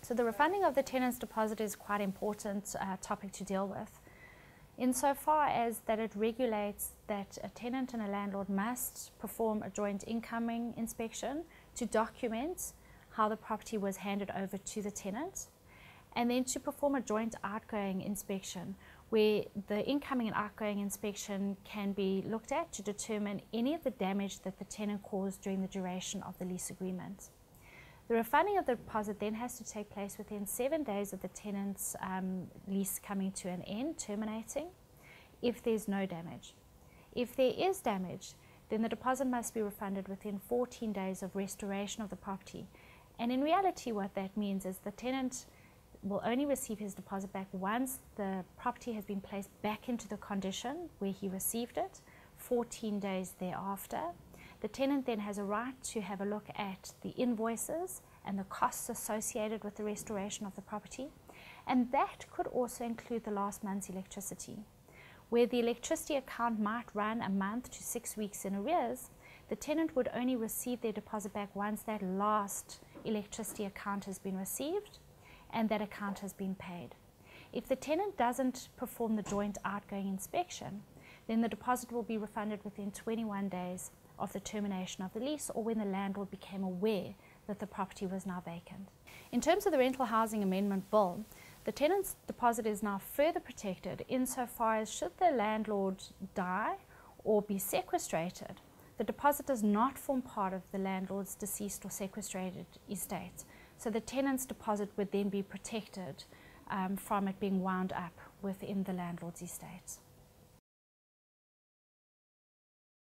So the refunding of the tenant's deposit is quite an important topic to deal with, insofar as that it regulates that a tenant and a landlord must perform a joint incoming inspection to document how the property was handed over to the tenant, and then to perform a joint outgoing inspection where the incoming and outgoing inspection can be looked at to determine any of the damage that the tenant caused during the duration of the lease agreement. The refunding of the deposit then has to take place within 7 days of the tenant's lease coming to an end, terminating, if there's no damage. If there is damage, then the deposit must be refunded within 14 days of restoration of the property. And in reality, what that means is the tenant will only receive his deposit back once the property has been placed back into the condition where he received it, 14 days thereafter. The tenant then has a right to have a look at the invoices and the costs associated with the restoration of the property, and that could also include the last month's electricity. Where the electricity account might run a month to 6 weeks in arrears, the tenant would only receive their deposit back once that last electricity account has been received and that account has been paid. If the tenant doesn't perform the joint outgoing inspection, then the deposit will be refunded within 21 days of the termination of the lease, or when the landlord became aware that the property was now vacant. In terms of the Rental Housing Amendment Bill, the tenant's deposit is now further protected insofar as should the landlord die or be sequestrated, the deposit does not form part of the landlord's deceased or sequestrated estate. So the tenant's deposit would then be protected from it being wound up within the landlord's estate.